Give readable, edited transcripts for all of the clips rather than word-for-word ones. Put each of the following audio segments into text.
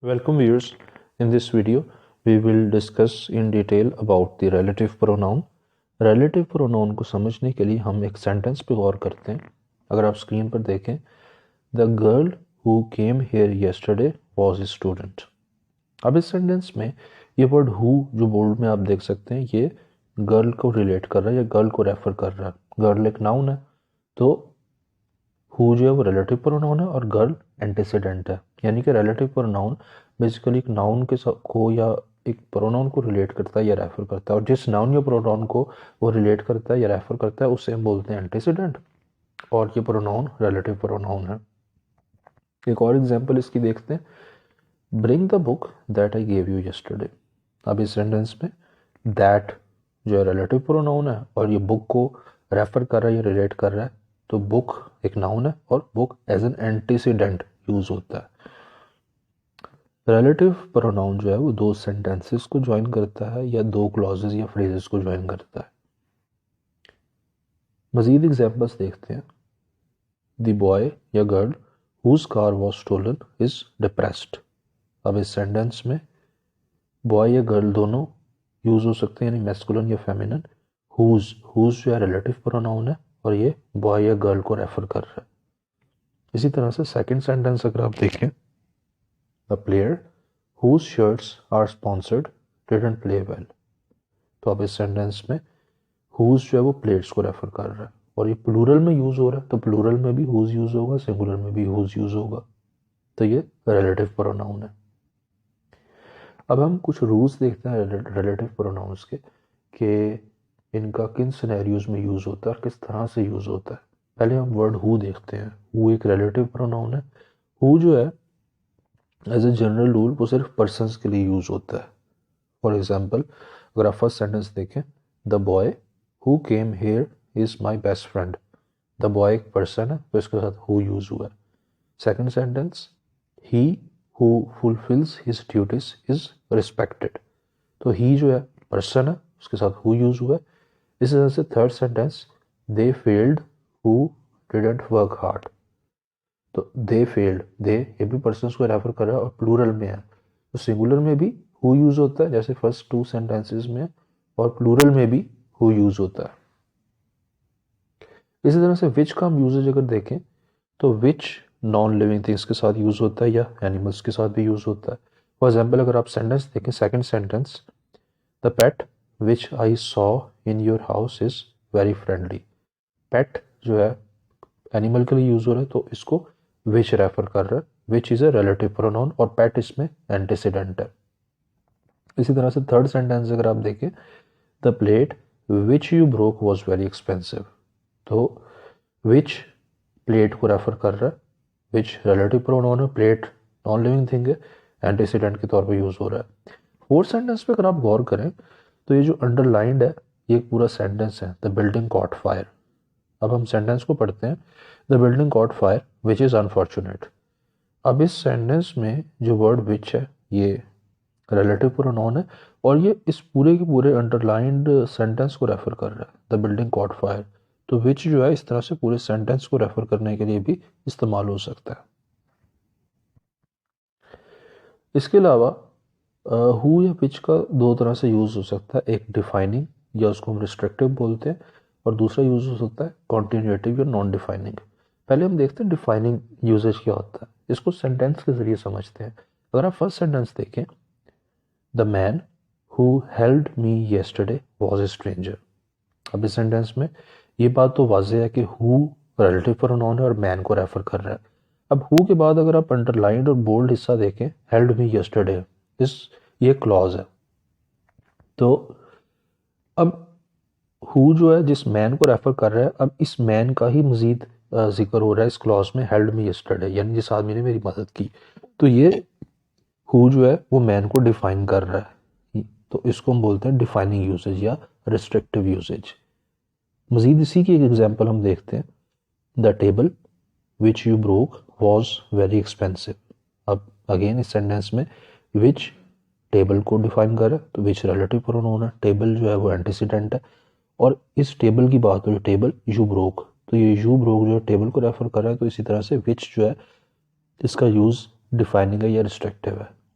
Welcome viewers. In this video, we will discuss in detail about the relative pronoun. Relative pronoun को समझने के लिए हम एक सेंटेंस पे गौर करते हैं. अगर आप स्क्रीन पर देखें, The girl who came here yesterday was a student. अब इस सेंटेंस में ये वर्ड who जो बोल्ड में आप देख सकते हैं, ये गर्ल को रिलेट कर रहा है या गर्ल को रेफर कर रहा है. गर्ल एक नाउन है, तो हु जो है वो रिलेटिव प्रोनाउन है और गर्ल एंटीसीडेंट है. यानी कि रिलेटिव प्रोनाउन बेसिकली एक नाउन के को या एक प्रोनाउन को रिलेट करता है या रेफर करता है, और जिस नाउन या प्रोनाउन को वो रिलेट करता है या रेफर करता है उसे हम बोलते हैं एंटीसीडेंट, और ये प्रोनाउन रिलेटिव प्रोनाउन है. एक और एग्जांपल इसकी देखते हैं. Bring the book that I gave you yesterday. अब इस सेंटेंस में दैट जो है रिलेटिव प्रोनाउन है और ये बुक को रेफर कर रहा है या रिलेट कर रहा है, तो बुक एक नाउन है और book as an antecedent use होता है. रिलेटिव प्रोनाउन जो है वो दो सेंटेंसेस को ज्वाइन करता है या दो क्लॉजेस या फ्रेजेस को ज्वाइन करता है. मजीद एग्जांपल्स देखते हैं. द बॉय या girl whose car was stolen is depressed. अब इस सेंटेंस में बॉय या गर्ल दोनों यूज हो सकते हैं, यानी मैस्कुलिन या फेमिनिन. हुज जो है रिलेटिव प्रोनाउन है और ये बॉय या गर्ल को रेफर कर रहा है. इसी तरह से सेकंड सेंटेंस अगर आप देखें, the player whose shirts are sponsored didn't play well. तो अब इस सेंटेंस में हुज जो है वो प्लेयर्स को रेफर कर रहा है और ये प्लूरल में यूज हो रहा है, तो प्लूरल में भी हुज यूज होगा, सिंगुलर में भी हुज यूज होगा. तो ये रिलेटिव प्रोनाउन है. अब हम कुछ रूल्स देखते हैं रिलेटिव प्रोनाउंस के कि इनका किन सिनेरियोज में यूज होता है और किस तरह से यूज होता है. पहले हम वर्ड हु देखते हैं. हु एक रिलेटिव प्रोनाउन है. हु जो है एज ए जनरल रूल वो सिर्फ पर्सन्स के लिए यूज होता है. फॉर एग्जाम्पल अगर आप फर्स्ट सेंटेंस देखें, the boy who came here is my best friend. The boy एक पर्सन है तो इसके साथ हु यूज हुआ है. Second sentence, he who fulfils his duties is respected. तो ही जो है पर्सन है, उसके साथ हु यूज हुआ है. इसी तरह से third sentence, they failed who didn't work hard. तो दे फेल्ड, दे ये भी पर्सन को रेफर कर रहा है और प्लूरल में है, तो सिंगुलर में भी हु यूज होता है जैसे फर्स्ट टू सेंटेंसेस में, और प्लूरल में भी हु यूज होता है. इसी तरह से विच का हम यूजेज अगर देखें तो विच नॉन लिविंग थिंग्स के साथ यूज होता है या एनिमल्स के साथ भी यूज होता है. फॉर एग्जाम्पल अगर आप सेंटेंस देखें, second sentence, the pet which I saw in your house is very friendly. Pet जो है एनिमल के लिए यूज हो रहा है, तो इसको विच रेफर कर रहा है. Which is a relative pronoun और पेट इसमें एंटीसीडेंट है. इसी तरह से थर्ड सेंटेंस अगर आप देखें, the plate which you broke was very expensive. तो विच प्लेट को रेफर कर रहा है, विच रिलेटिव प्रोनाउन है, प्लेट नॉन लिविंग थिंग है, एंटीसीडेंट के तौर पर यूज हो रहा है. फोर्थ सेंटेंस पे अगर आप गौर करें तो ये जो अंडरलाइंड है ये एक पूरा सेंटेंस है, द बिल्डिंग कॉट फायर. अब हम सेंटेंस को पढ़ते हैं, the building cot fire which is unfortunate. अब इस सेंटेंस में जो वर्ड विच है ये रिलेटिव प्रोनाउन है और ये इस पूरे के पूरे अंडरलाइंड सेंटेंस को रेफर कर रहा है, द बिल्डिंग कॉट फायर. तो विच जो है इस तरह से पूरे सेंटेंस को रेफर करने के लिए भी इस्तेमाल हो सकता है. इसके अलावा हु या विच का दो तरह से यूज हो सकता है, एक डिफाइनिंग या उसको हम रिस्ट्रिक्टिव बोलते हैं, और दूसरा यूज हो सकता है कॉन्टिन्यूटिव या नॉन डिफाइनिंग. पहले हम देखते हैं डिफाइनिंग यूजेज क्या होता है. इसको सेंटेंस के जरिए समझते हैं. अगर आप फर्स्ट सेंटेंस देखें, the man who held me yesterday was a stranger. अब इस सेंटेंस में ये बात तो वाज़ेह है कि हु रिलेटिव प्रोनाउन है और मैन को रेफर कर रहा है. अब हु के बाद अगर आप अंडरलाइंड और बोल्ड हिस्सा देखें, हेल्ड मी येस्टरडे, ये क्लॉज है. तो अब हु जो है जिस मैन को रेफर कर रहा है, अब इस मैन का ही मजीद जिक्र हो रहा है इस क्लॉज में, हेल्ड मी येस्टरडे, यानी जिस आदमी ने मेरी मदद की. तो ये हु जो है वो मैन को डिफाइन कर रहा है, तो इसको हम बोलते हैं डिफाइनिंग यूसेज या रिस्ट्रिक्टिव यूसेज. मजीद इसी की एक एग्जांपल हम देखते हैं, the table which you broke was very expensive. अब अगेन इस सेंटेंस में विच टेबल को डिफाइन कर रहा है, तो विच रिलेटिव प्रोनाउन है, टेबल जो है वो एंटीसीडेंट है, और इस टेबल की बात हो रही, टेबल यू ब्रोक, तो ये यू ब्रोक जो है टेबल को रेफर कर रहा है. तो इसी तरह से विच जो है इसका यूज डिफाइनिंग है या रिस्ट्रिक्टिव है.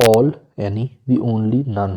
all, any, the only, none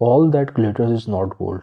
all that glitters is not gold.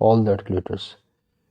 all that glitters.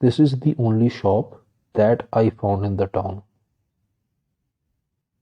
this is the only shop that I found in the town.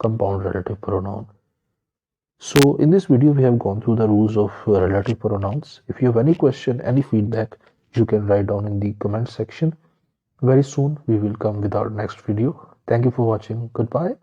compound relative pronoun. So in this video we have gone through the rules of relative pronouns. If you have any question, any feedback, you can write down in the comment section. Very soon we will come with our next video. Thank you for watching. Goodbye.